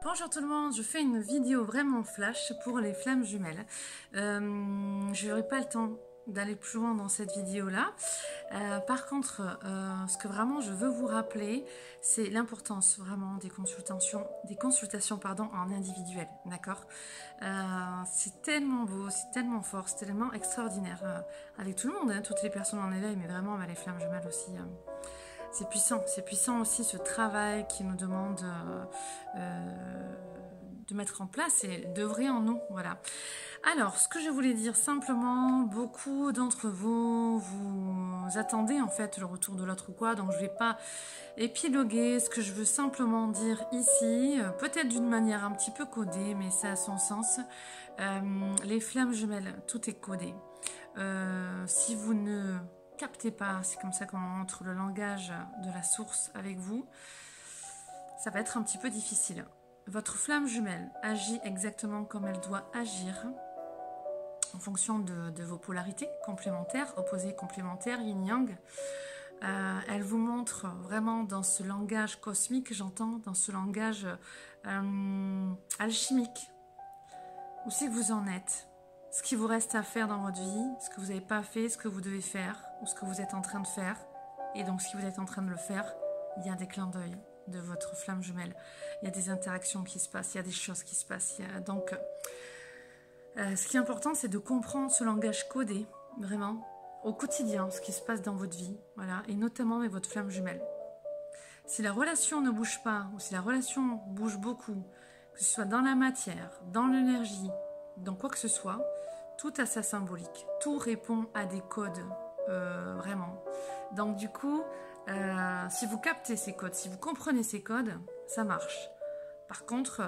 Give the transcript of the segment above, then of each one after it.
Bonjour tout le monde, je fais une vidéo vraiment flash pour les flammes jumelles. Je n'aurai pas le temps d'aller plus loin dans cette vidéo-là. Par contre, ce que vraiment je veux vous rappeler, c'est l'importance vraiment des consultations en individuel, d'accord. C'est tellement beau, c'est tellement fort, c'est tellement extraordinaire avec tout le monde, hein, toutes les personnes en éveil, mais vraiment les flammes jumelles aussi. C'est puissant aussi ce travail qui nous demande de mettre en place et d'œuvrer en nous, voilà. Alors, ce que je voulais dire simplement, beaucoup d'entre vous, vous attendez en fait le retour de l'autre ou quoi, donc je ne vais pas épiloguer. Ce que je veux simplement dire ici, peut-être d'une manière un petit peu codée, mais ça a son sens. Les flammes jumelles, tout est codé. Si vous ne captez pas, c'est comme ça qu'on montre le langage de la source avec vous, ça va être un petit peu difficile. Votre flamme jumelle agit exactement comme elle doit agir en fonction de vos polarités complémentaires, opposées complémentaires, yin-yang. Elle vous montre vraiment dans ce langage cosmique, j'entends, dans ce langage alchimique, où c'est que vous en êtes, ce qui vous reste à faire dans votre vie, ce que vous n'avez pas fait, ce que vous devez faire, ou ce que vous êtes en train de faire. Et donc, si vous êtes en train de le faire, il y a des clins d'œil de votre flamme jumelle. Il y a des interactions qui se passent, il y a des choses qui se passent. Donc, ce qui est important, c'est de comprendre ce langage codé, vraiment, au quotidien, ce qui se passe dans votre vie, voilà, et notamment avec votre flamme jumelle. Si la relation ne bouge pas, ou si la relation bouge beaucoup, que ce soit dans la matière, dans l'énergie, dans quoi que ce soit, tout a sa symbolique, tout répond à des codes, vraiment. Donc du coup, si vous captez ces codes, si vous comprenez ces codes, ça marche. Par contre,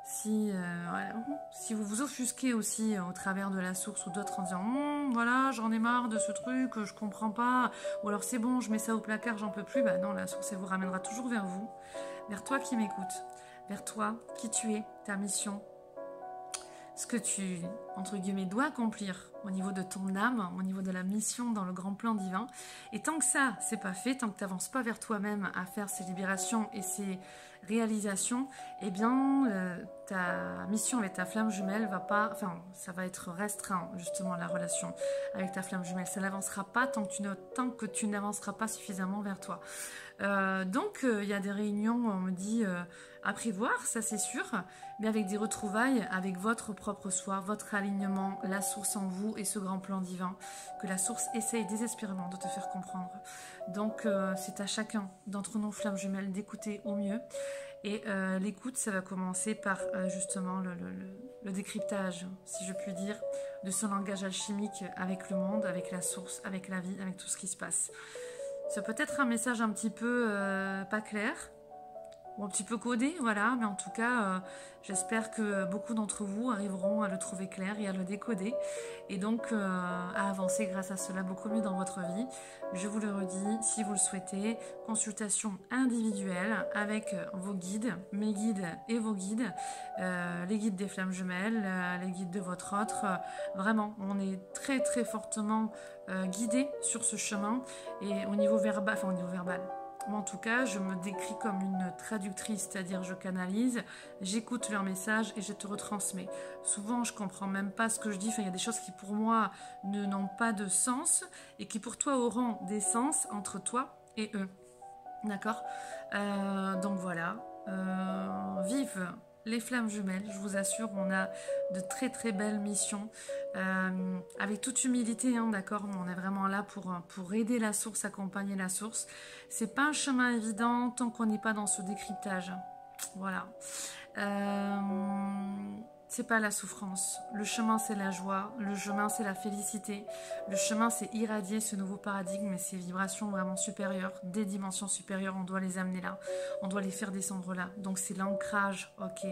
si vous vous offusquez aussi au travers de la source ou d'autres en disant voilà, j'en ai marre de ce truc, je comprends pas, ou alors c'est bon, je mets ça au placard, j'en peux plus, bah non, la source elle vous ramènera toujours vers vous, vers toi qui m'écoutes, vers toi, qui tu es, ta mission, ce que tu, entre guillemets, dois accomplir au niveau de ton âme, au niveau de la mission dans le grand plan divin. Et tant que ça, c'est pas fait, tant que tu n'avances pas vers toi-même à faire ces libérations et ces réalisations, eh bien, ta mission avec ta flamme jumelle va pas, enfin, ça va être restreint, justement, la relation avec ta flamme jumelle. Ça n'avancera pas tant que tu n'avanceras pas suffisamment vers toi. Donc, il y a des réunions où on me dit à prévoir, ça c'est sûr, mais avec des retrouvailles, avec votre propre soi, votre alignement, la source en vous et ce grand plan divin que la source essaye désespérément de te faire comprendre. Donc, c'est à chacun d'entre nos flammes jumelles d'écouter au mieux. Et l'écoute, ça va commencer par justement le décryptage, si je puis dire, de son langage alchimique avec le monde, avec la source, avec la vie, avec tout ce qui se passe. Ça peut être un message un petit peu pas clair, ou un petit peu codé, voilà, mais en tout cas, j'espère que beaucoup d'entre vous arriveront à le trouver clair et à le décoder, et donc à avancer grâce à cela beaucoup mieux dans votre vie. Je vous le redis, si vous le souhaitez, consultation individuelle avec vos guides, mes guides et vos guides, les guides des flammes jumelles, les guides de votre autre. Vraiment, on est très très fortement guidés sur ce chemin, et au niveau verbal, moi, en tout cas, je me décris comme une traductrice, c'est-à-dire je canalise, j'écoute leurs messages et je te retransmets. Souvent, je comprends même pas ce que je dis. Enfin, il y a des choses qui pour moi n'ont pas de sens et qui pour toi auront des sens entre toi et eux. D'accord ? Donc voilà. Vive les flammes jumelles, je vous assure, on a de très très belles missions, avec toute humilité, hein, d'accord, on est vraiment là pour aider la source, accompagner la source. C'est pas un chemin évident tant qu'on n'est pas dans ce décryptage, voilà. C'est pas la souffrance, le chemin c'est la joie, le chemin c'est la félicité, le chemin c'est irradier ce nouveau paradigme et ces vibrations vraiment supérieures, des dimensions supérieures, on doit les amener là, on doit les faire descendre là. Donc c'est l'ancrage, ok,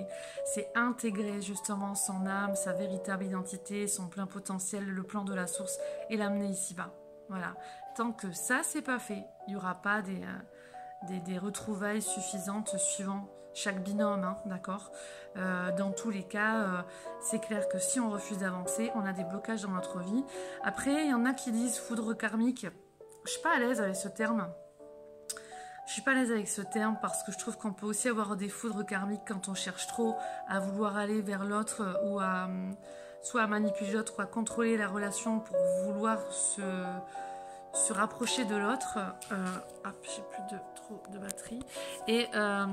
c'est intégrer justement son âme, sa véritable identité, son plein potentiel, le plan de la source et l'amener ici-bas. Voilà, tant que ça c'est pas fait, il n'y aura pas des retrouvailles suffisantes suivant chaque binôme, hein, d'accord. Dans tous les cas, c'est clair que si on refuse d'avancer, on a des blocages dans notre vie. Après, il y en a qui disent foudre karmique. Je suis pas à l'aise avec ce terme. Je suis pas à l'aise avec ce terme parce que je trouve qu'on peut aussi avoir des foudres karmiques quand on cherche trop à vouloir aller vers l'autre ou à soit à manipuler l'autre ou à contrôler la relation pour vouloir se rapprocher de l'autre. Hop, j'ai plus trop de batterie. Et à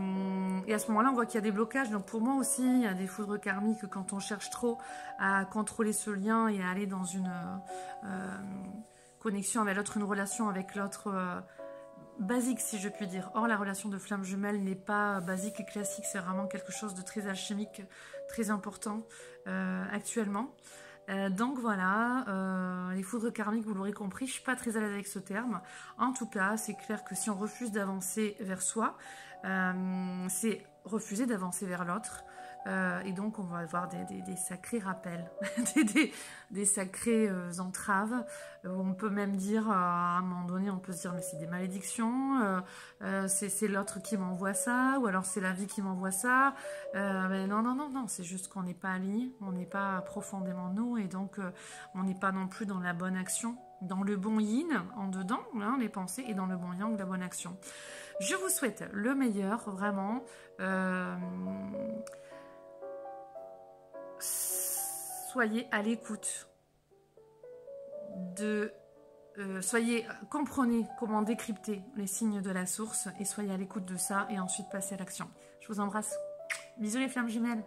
ce moment-là, on voit qu'il y a des blocages. Donc pour moi aussi, il y a des foudres karmiques quand on cherche trop à contrôler ce lien et à aller dans une connexion avec l'autre, une relation avec l'autre basique, si je puis dire. Or, la relation de flamme jumelle n'est pas basique et classique. C'est vraiment quelque chose de très alchimique, très important actuellement. Donc voilà, les foudres karmiques, vous l'aurez compris, je suis pas très à l'aise avec ce terme. En tout cas, c'est clair que si on refuse d'avancer vers soi, c'est refuser d'avancer vers l'autre. Et donc on va avoir des sacrés rappels, des sacrées entraves, où on peut même dire, à un moment donné, on peut se dire mais c'est des malédictions, c'est l'autre qui m'envoie ça, ou alors c'est la vie qui m'envoie ça. Mais non, c'est juste qu'on n'est pas aligné, on n'est pas profondément nous, et donc on n'est pas non plus dans la bonne action, dans le bon yin, en dedans, hein, les pensées, et dans le bon yang, la bonne action. Je vous souhaite le meilleur, vraiment. Soyez à l'écoute comprenez comment décrypter les signes de la source et soyez à l'écoute de ça et ensuite passez à l'action. Je vous embrasse. Bisous les flammes jumelles.